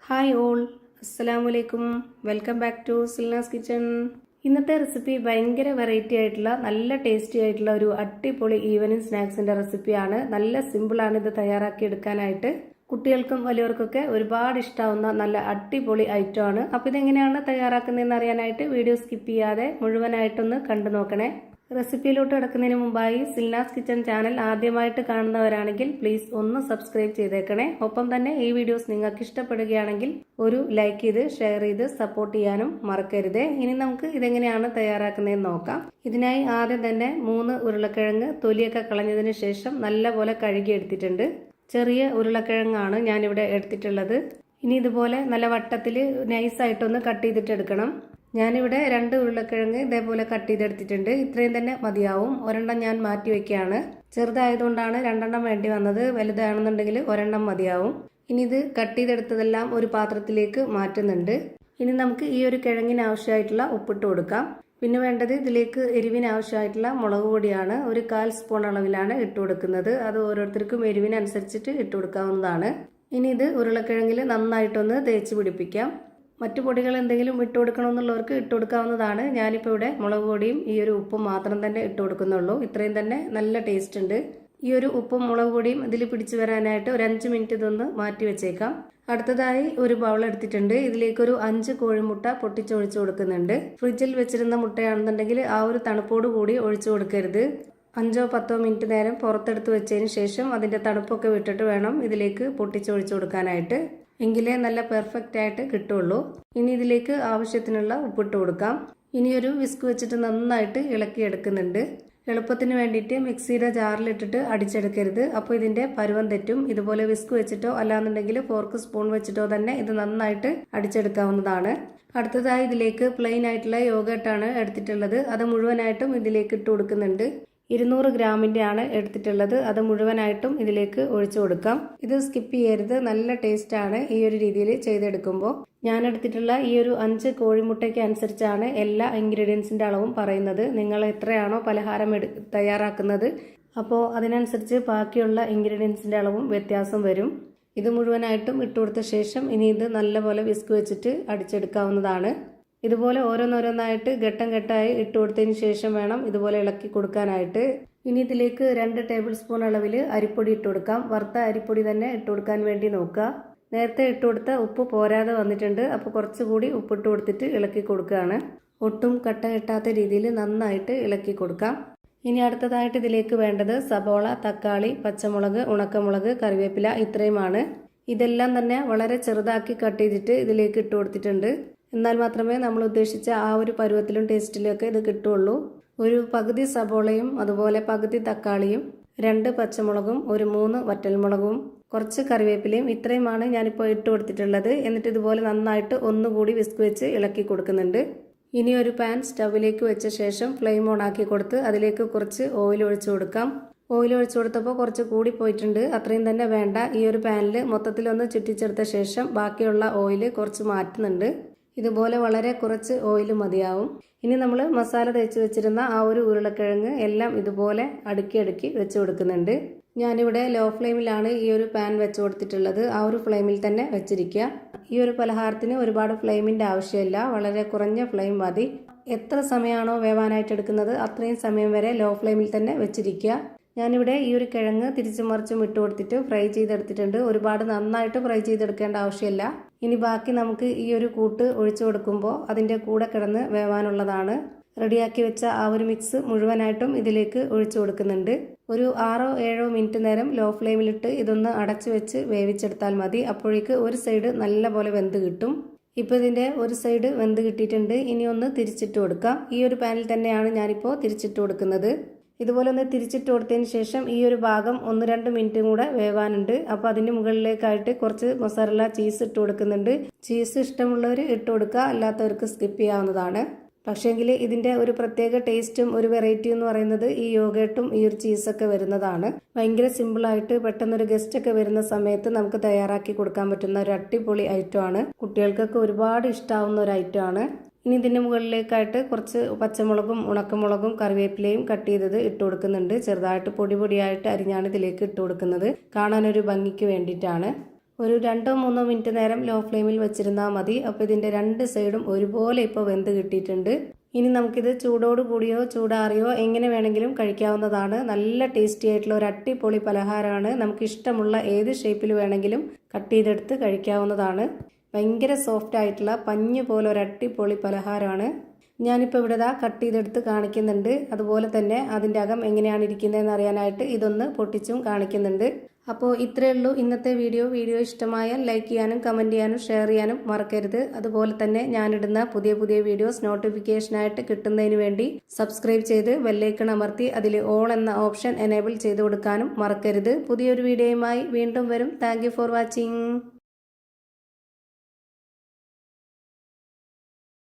Hi all, അസ്സലാമു അലൈക്കും. Welcome back to Silnas kitchen. ഇന്നത്തെ റെസിപ്പി ഭയങ്കര വെറൈറ്റി ആയിട്ടുള്ള നല്ല ടേസ്റ്റി ആയിട്ടുള്ള ഒരു അടിപൊളി ഈവനിങ് സ്നാക്സിന്റെ റെസിപ്പിയാണ്. നല്ല സിമ്പിളാണ് ഇത് തയ്യാറാക്കി എടുക്കാനായിട്ട്. കുട്ടികൾക്കും വലിയവർക്കൊക്കെ ഒരുപാട് ഇഷ്ടാവുന്ന നല്ല അടിപൊളി ഐറ്റം ആണ്. അപ്പോൾ ഇതെങ്ങനെയാണ് തയ്യാറാക്കുന്നതെന്ന് അറിയാനായിട്ട് വീഡിയോ സ്കിപ്പ് ചെയ്യാതെ മുഴുവനായിട്ടൊന്ന് കണ്ടു നോക്കണേ. റെസിപ്പിയിലോട്ട് കിടക്കുന്നതിന് മുമ്പായി സിൽനാസ് കിച്ചൺ ചാനൽ ആദ്യമായിട്ട് കാണുന്നവരാണെങ്കിൽ പ്ലീസ് ഒന്ന് സബ്സ്ക്രൈബ് ചെയ്തേക്കണേ. ഒപ്പം തന്നെ ഈ വീഡിയോസ് നിങ്ങൾക്ക് ഇഷ്ടപ്പെടുകയാണെങ്കിൽ ഒരു ലൈക്ക് ചെയ്ത് ഷെയർ ചെയ്ത് സപ്പോർട്ട് ചെയ്യാനും മറക്കരുത്. ഇനി നമുക്ക് ഇതെങ്ങനെയാണ് തയ്യാറാക്കുന്നതെന്ന് നോക്കാം. ഇതിനായി ആദ്യം തന്നെ 3 ഉരുളക്കിഴങ്ങ് തൊലിയൊക്കെ കളഞ്ഞതിന് ശേഷം നല്ലപോലെ കഴുകി എടുത്തിട്ടുണ്ട്. ചെറിയ ഉരുളക്കിഴങ്ങാണ് ഞാനിവിടെ എടുത്തിട്ടുള്ളത്. ഇനി ഇതുപോലെ നല്ല വട്ടത്തിൽ നൈസായിട്ടൊന്ന് കട്ട് ചെയ്തിട്ട് എടുക്കണം. ഞാനിവിടെ 2 ഉരുളക്കിഴങ്ങ് ഇതേപോലെ കട്ട് ചെയ്തെടുത്തിട്ടുണ്ട്. ഇത്രയും തന്നെ മതിയാവും. ഒരെണ്ണം ഞാൻ മാറ്റി വെക്കുകയാണ്. ചെറുതായതുകൊണ്ടാണ് 2 വേണ്ടി വന്നത്. വലുതാണെന്നുണ്ടെങ്കിൽ ഒരെണ്ണം മതിയാവും. ഇനി ഇത് കട്ട് ചെയ്തെടുത്തതെല്ലാം ഒരു പാത്രത്തിലേക്ക് മാറ്റുന്നുണ്ട്. ഇനി നമുക്ക് ഈ ഒരു കിഴങ്ങിന് ആവശ്യമായിട്ടുള്ള ഉപ്പിട്ട് കൊടുക്കാം. പിന്നെ വേണ്ടത് ഇതിലേക്ക് എരിവിന് ആവശ്യമായിട്ടുള്ള മുളക് പൊടിയാണ്. ഒരു 1/4 സ്പൂൺ അളവിലാണ് ഇട്ട് കൊടുക്കുന്നത്. അത് ഓരോരുത്തർക്കും എരിവിനനുസരിച്ചിട്ട് ഇട്ട് കൊടുക്കാവുന്നതാണ്. ഇനി ഇത് ഉരുളക്കിഴങ്ങിൽ നന്നായിട്ടൊന്ന് തേച്ച് പിടിപ്പിക്കാം. മറ്റു പൊടികൾ എന്തെങ്കിലും ഇട്ട് കൊടുക്കണമെന്നുള്ളവർക്ക് ഇട്ട് കൊടുക്കാവുന്നതാണ്. ഞാനിപ്പോൾ ഇവിടെ മുളക് പൊടിയും ഈ ഒരു ഉപ്പും മാത്രം തന്നെ ഇട്ട് കൊടുക്കുന്നുള്ളൂ. ഇത്രയും തന്നെ നല്ല ടേസ്റ്റ് ഉണ്ട്. ഈ ഒരു ഉപ്പും മുളക് പൊടിയും ഇതിൽ പിടിച്ചു വരാനായിട്ട് ഒരു 5 മിനിറ്റ് ഇതൊന്ന് മാറ്റി വെച്ചേക്കാം. അടുത്തതായി ഒരു ബൗൾ എടുത്തിട്ടുണ്ട്. ഇതിലേക്കൊരു 5 കോഴിമുട്ട പൊട്ടിച്ചൊഴിച്ചു കൊടുക്കുന്നുണ്ട്. ഫ്രിഡ്ജിൽ വെച്ചിരുന്ന മുട്ടയാണെന്നുണ്ടെങ്കിൽ ആ ഒരു തണുപ്പോട് കൂടി ഒഴിച്ചു കൊടുക്കരുത്. 5-10 മിനിറ്റ് നേരം പുറത്തെടുത്ത് വെച്ചതിന് ശേഷം അതിന്റെ തണുപ്പൊക്കെ വിട്ടിട്ട് വേണം ഇതിലേക്ക് പൊട്ടിച്ചൊഴിച്ചു കൊടുക്കാനായിട്ട്. എങ്കിലേ നല്ല പെർഫെക്റ്റ് ആയിട്ട് കിട്ടുള്ളൂ. ഇനി ഇതിലേക്ക് ആവശ്യത്തിനുള്ള ഉപ്പിട്ട് കൊടുക്കാം. ഇനി ഒരു വിസ്ക് വെച്ചിട്ട് നന്നായിട്ട് ഇളക്കി എടുക്കുന്നുണ്ട്. എളുപ്പത്തിന് വേണ്ടിയിട്ട് മിക്സിയുടെ ജാറിലിട്ടിട്ട് അടിച്ചെടുക്കരുത്. അപ്പോൾ ഇതിന്റെ പരുവം തെറ്റും. ഇതുപോലെ വിസ്ക് വെച്ചിട്ടോ അല്ലാന്നുണ്ടെങ്കിൽ ഫോർക്ക് സ്പൂൺ വെച്ചിട്ടോ തന്നെ ഇത് നന്നായിട്ട് അടിച്ചെടുക്കാവുന്നതാണ്. അടുത്തതായി ഇതിലേക്ക് പ്ലെയിൻ ആയിട്ടുള്ള യോഗട്ടാണ് എടുത്തിട്ടുള്ളത്. അത് മുഴുവനായിട്ടും ഇതിലേക്ക് ഇട്ട് കൊടുക്കുന്നുണ്ട്. 200 ഗ്രാമിന്റെ ആണ് എടുത്തിട്ടുള്ളത്. അത് മുഴുവനായിട്ടും ഇതിലേക്ക് ഒഴിച്ചു കൊടുക്കാം. ഇത് സ്കിപ്പ് ചെയ്യരുത്. നല്ല ടേസ്റ്റ് ആണ് ഈ ഒരു രീതിയിൽ ചെയ്തെടുക്കുമ്പോൾ. ഞാൻ എടുത്തിട്ടുള്ള ഈ ഒരു 5 കോഴിമുട്ടയ്ക്ക് അനുസരിച്ചാണ് എല്ലാ ഇൻഗ്രീഡിയൻസിന്റെ അളവും പറയുന്നത്. നിങ്ങൾ എത്രയാണോ പലഹാരം തയ്യാറാക്കുന്നത് അപ്പോൾ അതിനനുസരിച്ച് ബാക്കിയുള്ള ഇൻഗ്രീഡിയൻസിന്റെ അളവും വ്യത്യാസം വരും. ഇത് മുഴുവനായിട്ടും ഇട്ട് കൊടുത്ത ശേഷം ഇനി ഇത് നല്ലപോലെ വിസ്ക് വെച്ചിട്ട് അടിച്ചെടുക്കാവുന്നതാണ്. ഇതുപോലെ ഓരോന്നോരോന്നായിട്ട് ഘട്ടം ഘട്ടമായി ഇട്ട് കൊടുത്തതിന് ശേഷം വേണം ഇതുപോലെ ഇളക്കി കൊടുക്കാനായിട്ട്. ഇനി ഇതിലേക്ക് 2 ടേബിൾ സ്പൂൺ അളവിൽ അരിപ്പൊടി ഇട്ട് കൊടുക്കാം. വറുത്ത അരിപ്പൊടി തന്നെ ഇട്ട് കൊടുക്കാൻ വേണ്ടി നോക്കുക. നേരത്തെ ഇട്ട് കൊടുത്ത ഉപ്പ് പോരാതെ വന്നിട്ടുണ്ട്. അപ്പോൾ കുറച്ചുകൂടി ഉപ്പിട്ട് കൊടുത്തിട്ട് ഇളക്കി കൊടുക്കുകയാണ്. ഒട്ടും കട്ട കെട്ടാത്ത രീതിയിൽ നന്നായിട്ട് ഇളക്കി കൊടുക്കാം. ഇനി അടുത്തതായിട്ട് ഇതിലേക്ക് വേണ്ടത് സബോള, തക്കാളി, പച്ചമുളക്, ഉണക്കമുളക്, കറിവേപ്പില ഇത്രയുമാണ്. ഇതെല്ലാം തന്നെ വളരെ ചെറുതാക്കി കട്ട് ചെയ്തിട്ട് ഇതിലേക്ക് ഇട്ട് കൊടുത്തിട്ടുണ്ട്. എന്നാൽ മാത്രമേ നമ്മൾ ഉദ്ദേശിച്ച ആ ഒരു പരുവത്തിലും ടേസ്റ്റിലും ഒക്കെ ഇത് കിട്ടുള്ളൂ. ഒരു പകുതി സബോളയും അതുപോലെ പകുതി തക്കാളിയും 2 പച്ചമുളകും ഒരു 3 വറ്റൽമുളകും കുറച്ച് കറിവേപ്പിലയും ഇത്രയുമാണ് ഞാനിപ്പോൾ ഇട്ട് കൊടുത്തിട്ടുള്ളത്. എന്നിട്ട് ഇതുപോലെ നന്നായിട്ട് ഒന്നുകൂടി വിസ്ക് വെച്ച് ഇളക്കി കൊടുക്കുന്നുണ്ട്. ഇനി ഒരു പാൻ സ്റ്റൗവിലേക്ക് വെച്ച ശേഷം ഫ്ലെയിം ഓൺ ആക്കി കൊടുത്ത് അതിലേക്ക് കുറച്ച് ഓയിൽ ഒഴിച്ചു കൊടുക്കാം. ഓയിൽ ഒഴിച്ചു കൊടുത്തപ്പോൾ കുറച്ച് കൂടി പോയിട്ടുണ്ട്. അത്രയും തന്നെ വേണ്ട. ഈ ഒരു പാനിൽ മൊത്തത്തിലൊന്ന് ചുറ്റിച്ചെടുത്ത ശേഷം ബാക്കിയുള്ള ഓയിൽ കുറച്ച് മാറ്റുന്നുണ്ട്. ഇതുപോലെ വളരെ കുറച്ച് ഓയിൽ മതിയാവും. ഇനി നമ്മൾ മസാല തേച്ച് വെച്ചിരുന്ന ആ ഒരു ഉരുളക്കിഴങ്ങ് എല്ലാം ഇതുപോലെ അടുക്കി അടുക്കി വെച്ച് കൊടുക്കുന്നുണ്ട്. ഞാനിവിടെ ലോ ഫ്ലെയിമിലാണ് ഈ ഒരു പാൻ വെച്ച് കൊടുത്തിട്ടുള്ളത്. ആ ഒരു ഫ്ലെയിമിൽ തന്നെ വെച്ചിരിക്കുക. ഈ ഒരു പലഹാരത്തിന് ഒരുപാട് ഫ്ലെയിമിന്റെ ആവശ്യമില്ല. വളരെ കുറഞ്ഞ ഫ്ലെയിം മതി. എത്ര സമയമാണോ വേവാനായിട്ട് എടുക്കുന്നത് അത്രയും സമയം വരെ ലോ ഫ്ലെയിമിൽ തന്നെ വെച്ചിരിക്കുക. ഞാനിവിടെ ഈ ഒരു കിഴങ്ങ് തിരിച്ചും മറിച്ചും ഇട്ട് കൊടുത്തിട്ട് ഫ്രൈ ചെയ്തെടുത്തിട്ടുണ്ട്. ഒരുപാട് നന്നായിട്ട് ഫ്രൈ ചെയ്തെടുക്കേണ്ട ആവശ്യമില്ല. ഇനി ബാക്കി നമുക്ക് ഈ ഒരു കൂട്ട് ഒഴിച്ചു കൊടുക്കുമ്പോൾ അതിൻ്റെ കൂടെ കിടന്ന് വേവാനുള്ളതാണ്. റെഡിയാക്കി വെച്ച ആ ഒരു മിക്സ് മുഴുവനായിട്ടും ഇതിലേക്ക് ഒഴിച്ചു കൊടുക്കുന്നുണ്ട്. ഒരു 6-7 മിനിറ്റ് നേരം ലോ ഫ്ലെയിമിലിട്ട് ഇതൊന്ന് അടച്ചു വെച്ച് വേവിച്ചെടുത്താൽ മതി. അപ്പോഴേക്ക് ഒരു സൈഡ് നല്ലപോലെ വെന്ത് കിട്ടും. ഇപ്പോൾ ഇതിൻ്റെ ഒരു സൈഡ് വെന്ത് കിട്ടിയിട്ടുണ്ട്. ഇനി ഒന്ന് തിരിച്ചിട്ട് കൊടുക്കാം. ഈ ഒരു പാനിൽ തന്നെയാണ് ഞാനിപ്പോൾ തിരിച്ചിട്ട് കൊടുക്കുന്നത്. ഇതുപോലെ ഒന്ന് തിരിച്ചിട്ട് കൊടുത്തതിന് ശേഷം ഈ ഒരു ഭാഗം 1-2 മിനിറ്റും കൂടെ വേവാനുണ്ട്. അപ്പോൾ അതിൻ്റെ മുകളിലേക്കായിട്ട് കുറച്ച് മൊസറല്ല ചീസ് ഇട്ട് കൊടുക്കുന്നുണ്ട്. ചീസ് ഇഷ്ടമുള്ളവർ ഇട്ട് കൊടുക്കുക, അല്ലാത്തവർക്ക് സ്കിപ്പ് ചെയ്യാവുന്നതാണ്. പക്ഷേങ്കിൽ ഇതിൻ്റെ ഒരു പ്രത്യേക ടേസ്റ്റും ഒരു വെറൈറ്റിയും എന്ന് പറയുന്നത് ഈ യോഗട്ടും ഈ ഒരു ചീസൊക്കെ വരുന്നതാണ്. ഭയങ്കര സിമ്പിളായിട്ട് പെട്ടെന്നൊരു ഗസ്റ്റ് ഒക്കെ വരുന്ന സമയത്ത് നമുക്ക് തയ്യാറാക്കി കൊടുക്കാൻ പറ്റുന്ന ഒരു അടിപൊളി ഐറ്റമാണ്. കുട്ടികൾക്കൊക്കെ ഒരുപാട് ഇഷ്ടമാവുന്ന ഒരു ഐറ്റമാണ്. ഇനി ഇതിൻ്റെ മുകളിലേക്കായിട്ട് കുറച്ച് പച്ചമുളകും ഉണക്കമുളകും കറിവേപ്പിലയും കട്ട് ചെയ്തത് ഇട്ട് കൊടുക്കുന്നുണ്ട്. ചെറുതായിട്ട് പൊടി പൊടിയായിട്ട് അരിഞ്ഞാണ് ഇതിലേക്ക് ഇട്ട് കൊടുക്കുന്നത്. കാണാനൊരു ഭംഗിക്ക് വേണ്ടിയിട്ടാണ്. ഒരു 2-3 മിനിറ്റ് നേരം ലോ ഫ്ലെയിമിൽ വെച്ചിരുന്നാൽ മതി. അപ്പോൾ ഇതിൻ്റെ 2 സൈഡും ഒരുപോലെ ഇപ്പോൾ വെന്ത് കിട്ടിയിട്ടുണ്ട്. ഇനി നമുക്കിത് ചൂടോട് കൂടിയോ ചൂടാറിയോ എങ്ങനെ വേണമെങ്കിലും കഴിക്കാവുന്നതാണ്. നല്ല ടേസ്റ്റി ആയിട്ടുള്ള ഒരു അടിപൊളി പലഹാരമാണ്. നമുക്ക് ഇഷ്ടമുള്ള ഏത് ഷേപ്പിൽ വേണമെങ്കിലും കട്ട് ചെയ്തെടുത്ത് കഴിക്കാവുന്നതാണ്. ഭയങ്കര സോഫ്റ്റ് ആയിട്ടുള്ള പഞ്ഞ് പോലെ ഒരു അടിപൊളി പലഹാരമാണ്. ഞാനിപ്പോൾ ഇവിടെ കട്ട് ചെയ്തെടുത്ത് കാണിക്കുന്നുണ്ട്. അതുപോലെ തന്നെ അതിൻ്റെ അകം എങ്ങനെയാണ് ഇരിക്കുന്നതെന്ന് അറിയാനായിട്ട് ഇതൊന്ന് പൊട്ടിച്ചും കാണിക്കുന്നുണ്ട്. അപ്പോൾ ഇത്രയേ ഉള്ളൂ ഇന്നത്തെ വീഡിയോ ഇഷ്ടമായാൽ ലൈക്ക് ചെയ്യാനും കമൻറ്റ് ചെയ്യാനും ഷെയർ ചെയ്യാനും മറക്കരുത്. അതുപോലെ തന്നെ ഞാനിടുന്ന പുതിയ വീഡിയോസ് നോട്ടിഫിക്കേഷനായിട്ട് കിട്ടുന്നതിന് വേണ്ടി സബ്സ്ക്രൈബ് ചെയ്ത് ബെല്ലൈക്കൺ അമർത്തി അതിൽ ഓൾ എന്ന ഓപ്ഷൻ എനേബിൾ ചെയ്ത് കൊടുക്കാനും മറക്കരുത്. പുതിയൊരു വീഡിയോയുമായി വീണ്ടും വരും. Thank you for watching.